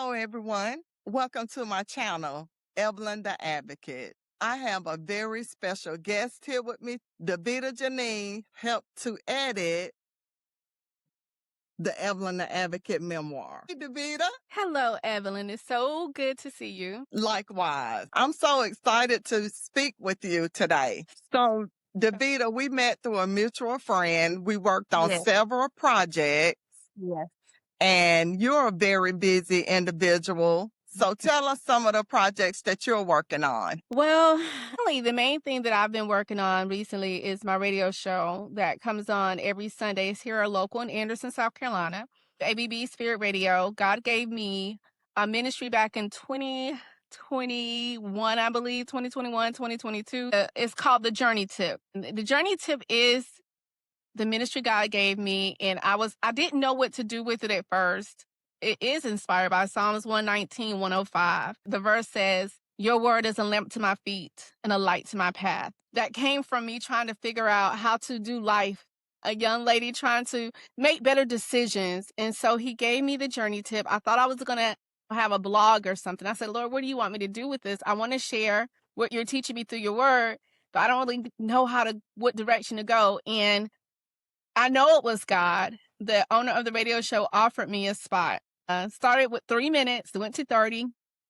Hello, everyone. Welcome to my channel, Evelyn the Advocate. I have a very special guest here with me. Daveda Janine helped to edit the Evelyn the Advocate memoir. Hey, Daveda. Hello, Evelyn. It's so good to see you. Likewise. I'm so excited to speak with you today. So, Daveda, we met through a mutual friend. We worked on Yes. several projects. Yes. And you're a very busy individual. So tell us some of the projects that you're working on. Well, really, the main thing that I've been working on recently is my radio show that comes on every Sunday. It's here local in Anderson, South Carolina. ABB Spirit Radio. God gave me a ministry back in 2021, I believe, 2021, 2022. It's called The Journey Tip. The Journey Tip is the ministry God gave me, and I didn't know what to do with it at first. It is inspired by Psalms 119, 105. The verse says, "Your word is a lamp to my feet and a light to my path." That came from me trying to figure out how to do life, a young lady trying to make better decisions. And so he gave me the journey tip. I thought I was going to have a blog or something. I said, "Lord, what do you want me to do with this? I want to share what you're teaching me through your word, but I don't really know what direction to go." And I know it was God. The owner of the radio show offered me a spot. Started with 3 minutes, went to 30,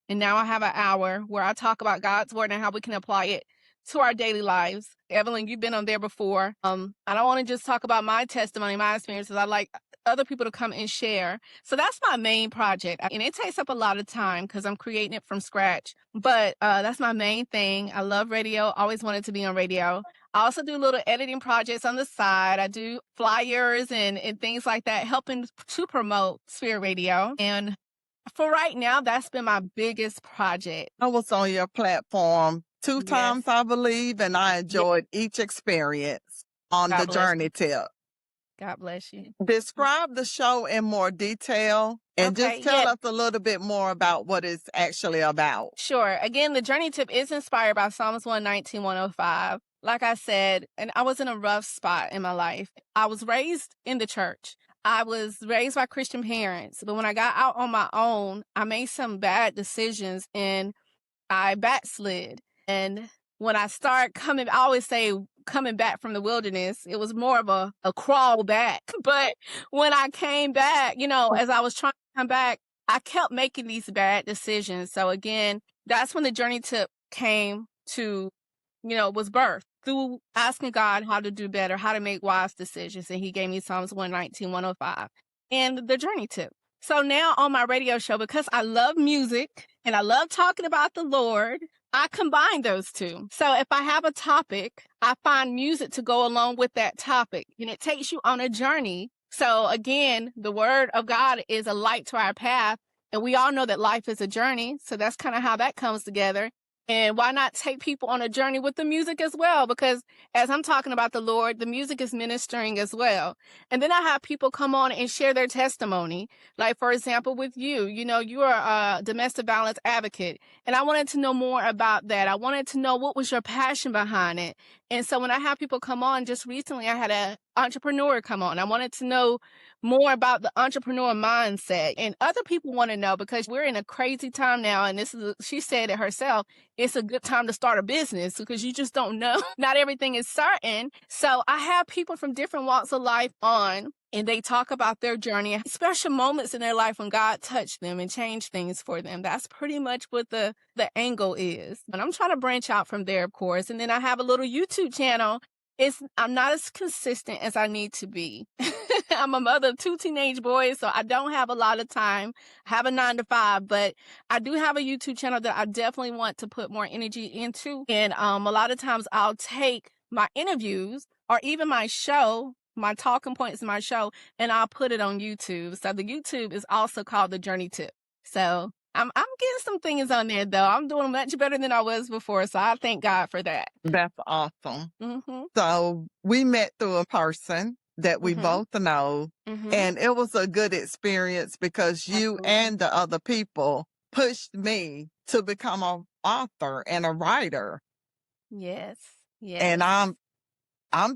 and now I have an hour where I talk about God's word and how we can apply it to our daily lives. Evelyn, you've been on there before. I don't want to just talk about my testimony, my experiences. I like other people to come and share. So that's my main project. And it takes up a lot of time because I'm creating it from scratch. But that's my main thing. I love radio, always wanted to be on radio. I also do little editing projects on the side. I do flyers and things like that, helping to promote Spirit Radio. And for right now, that's been my biggest project. I was on your platform two Yes. times, I believe, and I enjoyed each experience on God the bless journey you. tip. God bless you. Describe the show in more detail and Okay, just tell yeah. us a little bit more about what it's actually about. Sure. Again, the journey tip is inspired by Psalms 119, 105. Like I said, and I was in a rough spot in my life. I was raised in the church. I was raised by Christian parents, but when I got out on my own, I made some bad decisions and I backslid. And when I start coming, I always say coming back from the wilderness, it was more of a crawl back. But when I came back, as I was trying to come back, I kept making these bad decisions. So again, that's when the journey tip came to, was birthed through asking God how to do better, how to make wise decisions. And he gave me Psalms 119, 105 and the journey tip. So now on my radio show, because I love music and I love talking about the Lord, I combine those two. So if I have a topic, I find music to go along with that topic, and it takes you on a journey. So again, the word of God is a light to our path, and we all know that life is a journey. So that's kind of how that comes together. And why not take people on a journey with the music as well? Because as I'm talking about the Lord, the music is ministering as well. And then I have people come on and share their testimony. Like, for example, with you, you are a domestic violence advocate. And I wanted to know more about that. I wanted to know what was your passion behind it. And so when I have people come on, just recently I had an entrepreneur come on. I wanted to know more about the entrepreneur mindset. And other people want to know because we're in a crazy time now. And she said it herself, it's a good time to start a business because you just don't know. Not everything is certain. So I have people from different walks of life on, and they talk about their journey, special moments in their life when God touched them and changed things for them. That's pretty much what the angle is. And I'm trying to branch out from there, of course. And then I have a little YouTube channel. I'm not as consistent as I need to be. I'm a mother of 2 teenage boys, so I don't have a lot of time. I have a 9 to 5, but I do have a YouTube channel that I definitely want to put more energy into. And a lot of times I'll take my interviews or even my show, my talking points in my show, and I'll put it on YouTube. So the YouTube is also called The Journey Tip. So I'm getting some things on there, though. I'm doing much better than I was before, so I thank God for that. That's awesome. Mm-hmm. So we met through a person that we both know, and it was a good experience because you and the other people pushed me to become an author and a writer. Yes. And I'm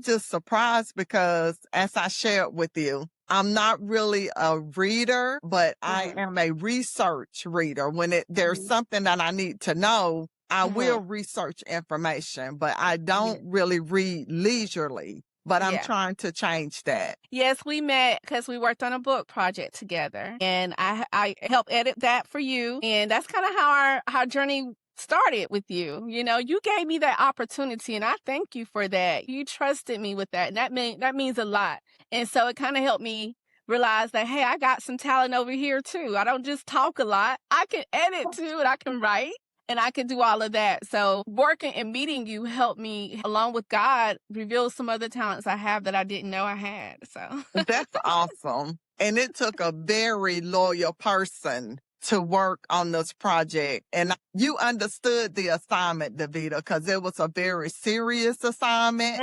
just surprised because as I shared with you, I'm not really a reader, but I am a research reader. When there's something that I need to know, I will research information, but I don't really read leisurely. But I'm trying to change that. Yes, we met because we worked on a book project together, and I helped edit that for you, and that's kind of how our journey started with you. You know, you gave me that opportunity, and I thank you for that. You trusted me with that, and that means a lot. And so it kind of helped me realize that, hey, I got some talent over here too. I don't just talk a lot. I can edit too, and I can write. And I could do all of that. So working and meeting you helped me, along with God, reveal some other talents I have that I didn't know I had. So That's awesome. And it took a very loyal person to work on this project. And you understood the assignment, Daveda, because it was a very serious assignment.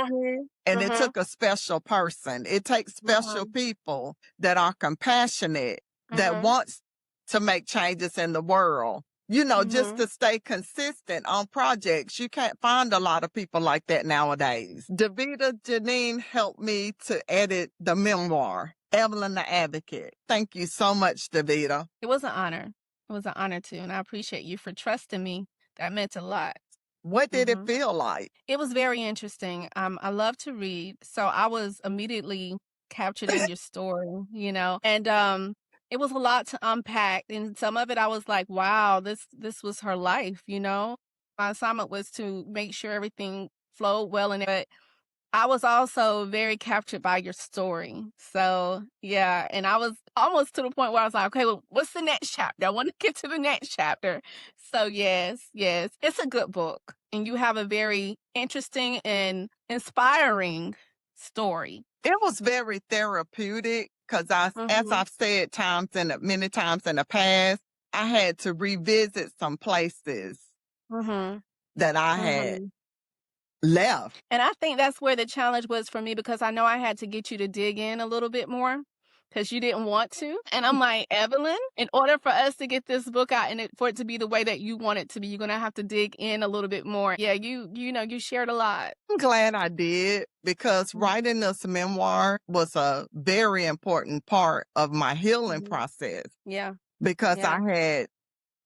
And it took a special person. It takes special people that are compassionate, that wants to make changes in the world. You know, just to stay consistent on projects. You can't find a lot of people like that nowadays. Daveda Janine helped me to edit the memoir, Evelyn the Advocate. Thank you so much, Daveda. It was an honor. It was an honor too. And I appreciate you for trusting me. That meant a lot. What did it feel like? It was very interesting. I love to read. So I was immediately captured in your story, you know, and it was a lot to unpack. And some of it I was like, wow, this was her life, you know. My assignment was to make sure everything flowed well in it. But I was also very captured by your story. So yeah, and I was almost to the point where I was like, okay, well, what's the next chapter? I want to get to the next chapter. So yes, it's a good book. And you have a very interesting and inspiring story. It was very therapeutic because as I've said many times in the past, I had to revisit some places that I had left. And I think that's where the challenge was for me, because I know I had to get you to dig in a little bit more because you didn't want to. And I'm like, Evelyn, in order for us to get this book out and for it to be the way that you want it to be, you're going to have to dig in a little bit more. Yeah, you know, you shared a lot. I'm glad I did, because writing this memoir was a very important part of my healing process. Yeah. Because I had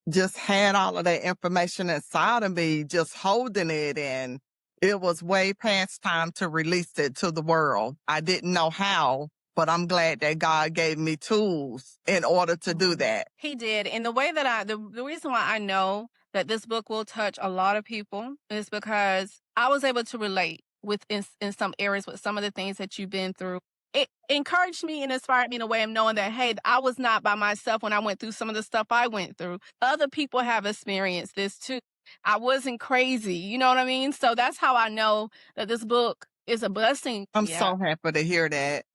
just had all of that information inside of me, just holding it, and it was way past time to release it to the world. I didn't know how, but I'm glad that God gave me tools in order to do that. He did. And the way that the reason why I know that this book will touch a lot of people is because I was able to relate with in some areas with some of the things that you've been through. It encouraged me and inspired me in a way of knowing that, hey, I was not by myself when I went through some of the stuff I went through. Other people have experienced this too. I wasn't crazy. You know what I mean? So that's how I know that this book is a blessing. I'm so happy to hear that.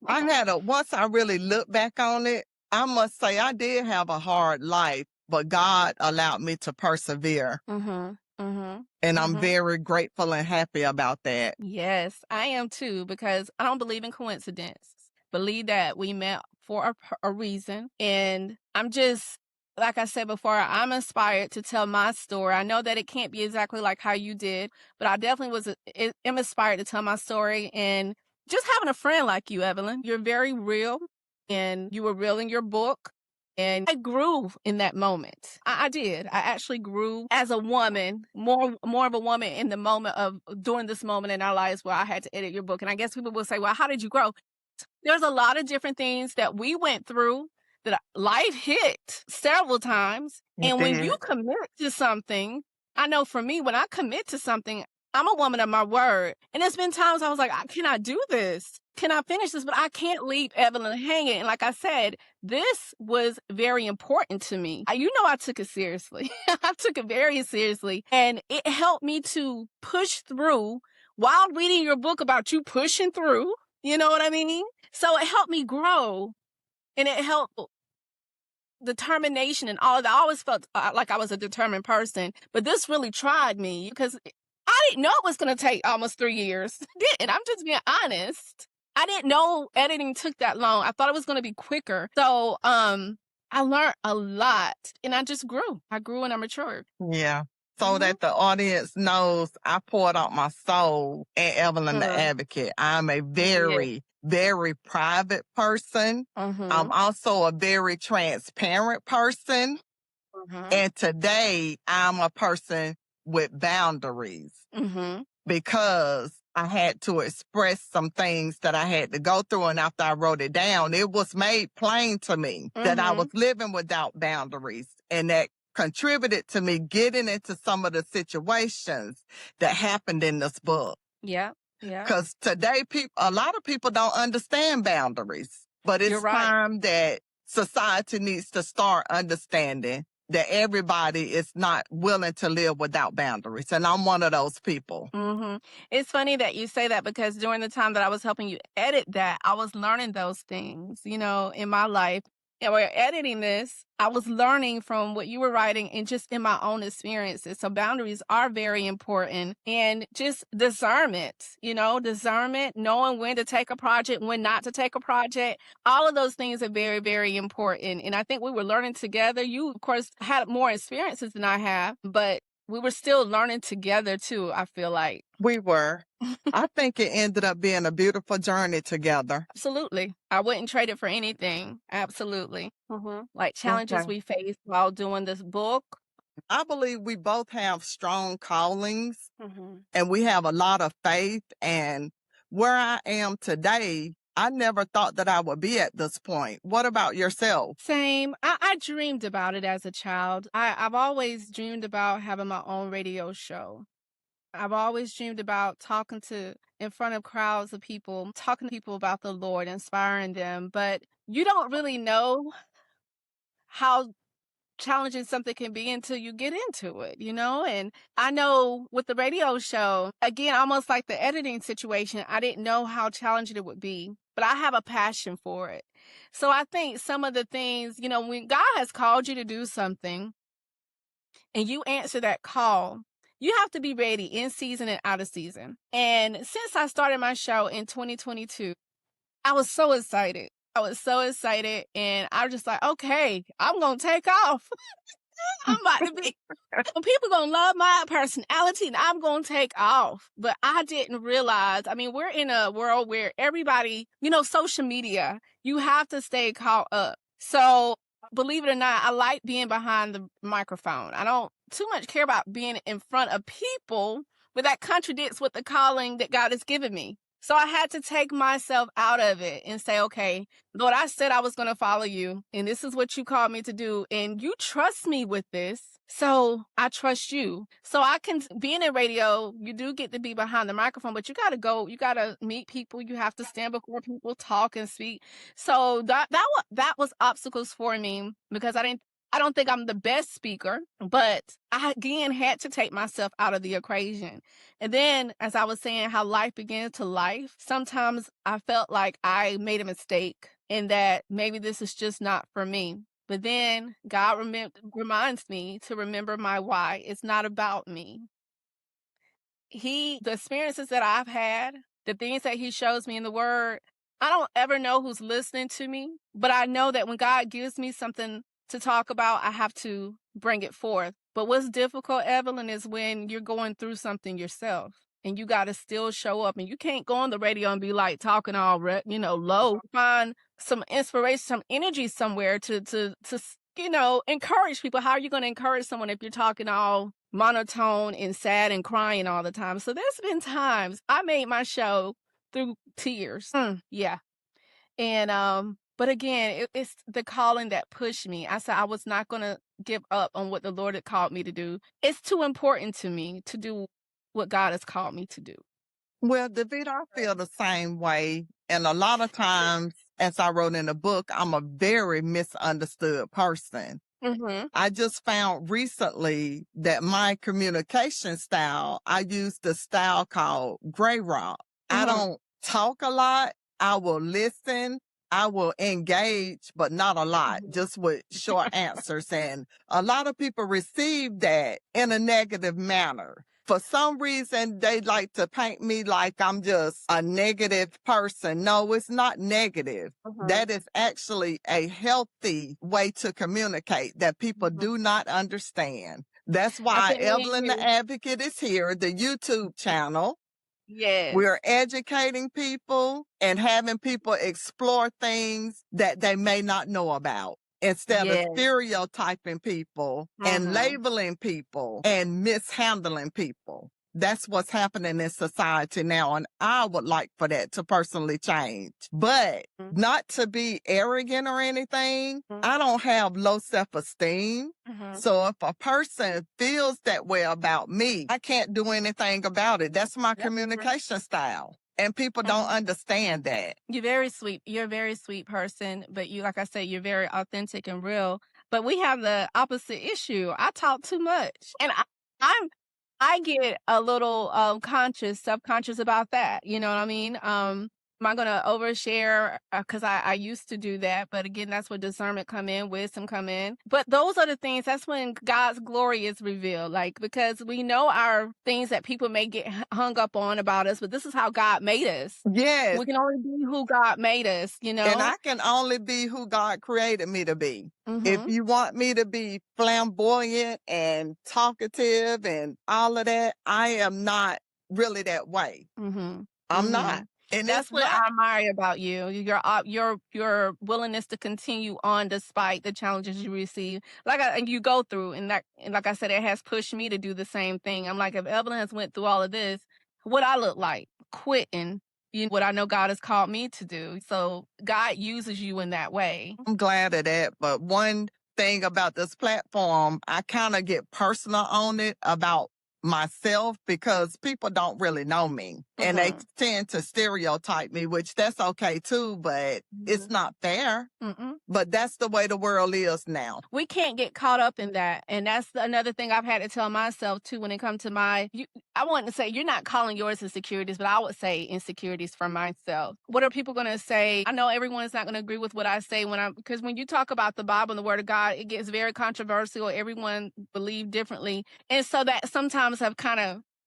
Once I really look back on it, I must say I did have a hard life, but God allowed me to persevere. And I'm very grateful and happy about that. Yes, I am too, because I don't believe in coincidence. Believe that we met for a reason. And I'm just, like I said before, I'm inspired to tell my story. I know that it can't be exactly like how you did, but I definitely am inspired to tell my story. And just having a friend like you, Evelyn, you're very real, and you were real in your book. And I grew in that moment. I did. I actually grew as a woman, more of a woman in the moment of during this moment in our lives where I had to edit your book. And I guess people will say, well, how did you grow? There's a lot of different things that we went through that life hit several times. And when you commit to something, I know for me, when I commit to something, I'm a woman of my word. And there's been times I was like, can I do this? Can I finish this? But I can't leave Evelyn hanging. And like I said, this was very important to me. You know, I took it seriously. I took it very seriously. And it helped me to push through while reading your book about you pushing through. You know what I mean? So it helped me grow. And it helped determination and all of that. I always felt like I was a determined person. But this really tried me because I didn't know it was going to take almost 3 years. And I'm just being honest. I didn't know editing took that long. I thought it was going to be quicker. So I learned a lot, and I just grew. I grew and I matured. Yeah. So that the audience knows I poured out my soul in Evelyn the Advocate. I'm a very very private person. Mm-hmm. I'm also a very transparent person. Mm-hmm. And today I'm a person with boundaries Mm-hmm. because I had to express some things that I had to go through. And after I wrote it down, it was made plain to me that I was living without boundaries, and that contributed to me getting into some of the situations that happened in this book. Yeah. Yeah. Because today, a lot of people don't understand boundaries, but You're it's right. time that society needs to start understanding that everybody is not willing to live without boundaries. And I'm one of those people. Mm-hmm. It's funny that you say that, because during the time that I was helping you edit that, I was learning those things, in my life. And we're editing this, I was learning from what you were writing and just in my own experiences. So boundaries are very important, and just discernment, discernment, knowing when to take a project, when not to take a project. All of those things are very, very important. And I think we were learning together. You, of course, had more experiences than I have, but we were still learning together too, I feel like. We were. I think it ended up being a beautiful journey together. Absolutely. I wouldn't trade it for anything. Absolutely. Like challenges Okay. we faced while doing this book. I believe we both have strong callings Mm-hmm. and we have a lot of faith. And where I am today, I never thought that I would be at this point. What about yourself? Same. I dreamed about it as a child. I've always dreamed about having my own radio show. I've always dreamed about talking in front of crowds of people, talking to people about the Lord, inspiring them. But you don't really know how challenging something can be until you get into it, And I know with the radio show, again, almost like the editing situation, I didn't know how challenging it would be, but I have a passion for it. So I think some of the things, when God has called you to do something and you answer that call, you have to be ready in season and out of season. And since I started my show in 2022, I was so excited. And I was just like, okay, I'm going to take off. I'm about to be, people going to love my personality and I'm going to take off. But I didn't realize, we're in a world where everybody, social media, you have to stay caught up. So believe it or not, I like being behind the microphone. I don't too much care about being in front of people, but that contradicts with the calling that God has given me. So I had to take myself out of it and say, okay, Lord, I said I was going to follow you, and this is what you called me to do, and you trust me with this. So I trust you. So I can, being in radio, you do get to be behind the microphone, but you got to go, you got to meet people. You have to stand before people, talk and speak. So that was obstacles for me, because I don't think I'm the best speaker, but I again had to take myself out of the equation. And then, as I was saying, how life begins to life, sometimes I felt like I made a mistake and that maybe this is just not for me. But then God reminds me to remember my why. It's not about me. The experiences that I've had, the things that he shows me in the word, I don't ever know who's listening to me, but I know that when God gives me something to talk about, I have to bring it forth. But what's difficult, Evelyn, is when you're going through something yourself and you got to still show up, and you can't go on the radio and be like talking all, low. Find some inspiration, some energy somewhere to encourage people. How are you going to encourage someone if you're talking all monotone and sad and crying all the time? So there's been times I made my show through tears. Yeah. And but again, it's the calling that pushed me. I said I was not going to give up on what the Lord had called me to do. It's too important to me to do what God has called me to do. Well, Davida, I feel the same way. And a lot of times, as I wrote in the book, I'm a very misunderstood person. I just found recently that my communication style, I use the style called gray rock. I don't talk a lot. I will listen. I will engage, but not a lot, just with short answers. And a lot of people receive that in a negative manner. For some reason, they like to paint me like I'm just a negative person. No, it's not negative. That is actually a healthy way to communicate that people do not understand. That's why Evelyn the Advocate is here, the YouTube channel. Yes. We're educating people and having people explore things that they may not know about instead of Yes. stereotyping people and labeling people and mishandling people. That's what's happening in society now. And I would like for that to personally change. But not to be arrogant or anything. I don't have low self-esteem. So if a person feels that way about me, I can't do anything about it. That's my communication style. And people don't understand that. You're very sweet. You're a very sweet person, but you, like I said, you're very authentic and real. But we have the opposite issue. I talk too much, and I get a little subconscious about that. You know what I mean? Am I gonna overshare? Because I used to do that, but again, that's where discernment come in, wisdom come in. But those are the things. That's when God's glory is revealed. Like, because we know our things that people may get hung up on about us, but this is how God made us. Yes. We can only be who God made us, you know? And I can only be who God created me to be. If you want me to be flamboyant and talkative and all of that, I am not really that way. I'm not. And That's what I admire about you. Your willingness to continue on despite the challenges you receive, and you go through, and like I said, it has pushed me to do the same thing. I'm like, if Evelyn has went through all of this, what I look like quitting, what I know God has called me to do. So God uses you in that way. I'm glad of that. But one thing about this platform, I kind of get personal on it about myself because people don't really know me and they tend to stereotype me, which that's okay too, but it's not fair. But that's the way the world is now. We can't get caught up in that. And that's another thing I've had to tell myself too when it comes to I want to say, you're not calling yours insecurities, but I would say insecurities for myself. What are people going to say? I know everyone is not going to agree with what I say because when you talk about the Bible and the Word of God, it gets very controversial. Everyone believes differently. And so that sometimes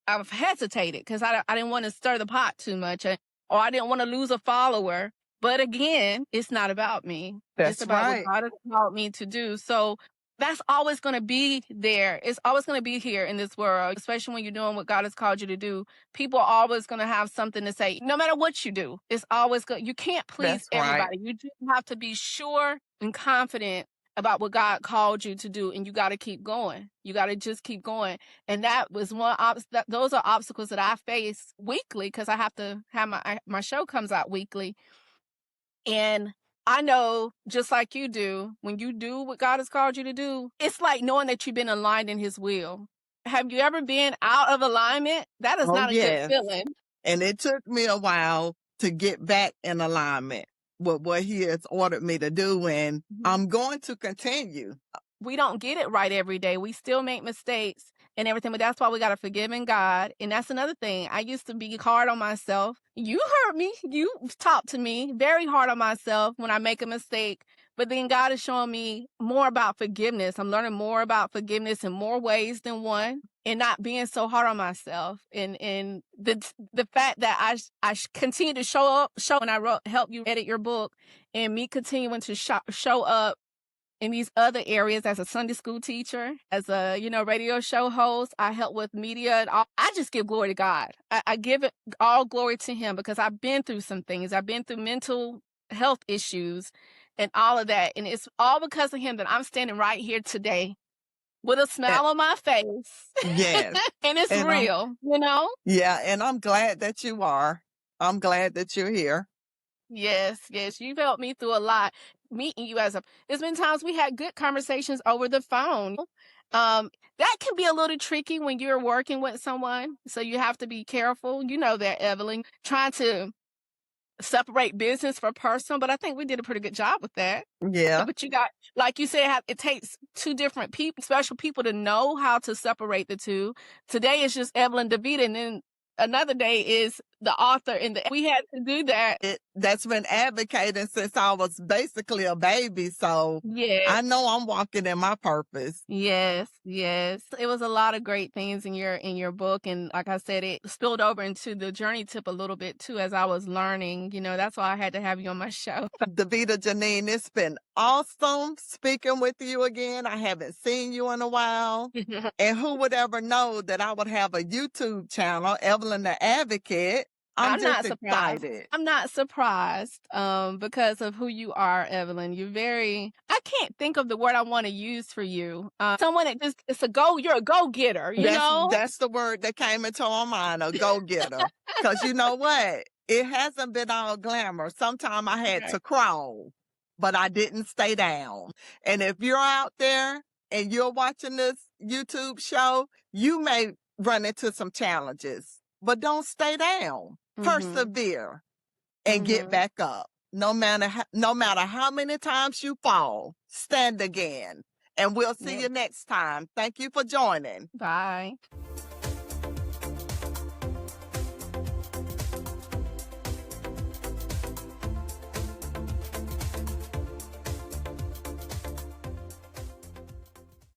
I've hesitated because I didn't want to stir the pot too much, or I didn't want to lose a follower. But again, it's not about me. It's about what God has called me to do. So that's always going to be there. It's always going to be here in this world, especially when you're doing what God has called you to do. People are always going to have something to say, no matter what you do. It's always good. You can't please everybody. You just have to be sure and confident about what God called you to do, and you got to keep going. You got to just keep going. And that was those are obstacles that I face weekly because I have to have my show comes out weekly. And I know, just like you do, when you do what God has called you to do, it's like knowing that you've been aligned in His will. Have you ever been out of alignment? That is not a good feeling. And it took me a while to get back in alignment with what He has ordered me to do, and I'm going to continue. We don't get it right every day. We still make mistakes and everything, but that's why we got to forgive in God. And that's another thing. I used to be hard on myself. You heard me. You talked to me very hard on myself when I make a mistake. But then God is showing me more about forgiveness. I'm learning more about forgiveness in more ways than one, and not being so hard on myself. And the fact that I continue to show when I help you edit your book, and me continuing to show up in these other areas as a Sunday school teacher, as a, radio show host. I help with media and all. I just give glory to God. I give it all glory to Him because I've been through some things. I've been through mental health issues and all of that. And it's all because of Him that I'm standing right here today with a smile on my face. Yes. And it's real, Yeah. And I'm glad that you are. I'm glad that you're here. Yes. You've helped me through a lot. Meeting you there's been times we had good conversations over the phone. That can be a little tricky when you're working with someone. So you have to be careful. You know that, Evelyn, trying to separate business from personal, but I think we did a pretty good job with that. Yeah. But you got, like you said, it takes two different people, special people to know how to separate the two. Today is just Evelyn Daveda, and then another day is the author we had to do that. That's been advocating since I was basically a baby. So Yes. I know I'm walking in my purpose. Yes, yes. It was a lot of great things in your book, and like I said, it spilled over into the journey tip a little bit too as I was learning. You know, that's why I had to have you on my show. Daveda Janine, it's been awesome speaking with you again. I haven't seen you in a while. And who would ever know that I would have a YouTube channel, Evelyn the Advocate? I'm just not surprised. excited. I'm not surprised because of who you are, Evelyn. You're very, I can't think of the word I want to use for you. Someone that just, you're a go-getter, you know? That's the word that came into my mind, a go-getter. Because you know what? It hasn't been all glamour. Sometimes I had to crawl, but I didn't stay down. And if you're out there and you're watching this YouTube show, you may run into some challenges, but don't stay down. Persevere and get back up. No matter how many times you fall, stand again. And we'll see you next time. Thank you for joining. Bye.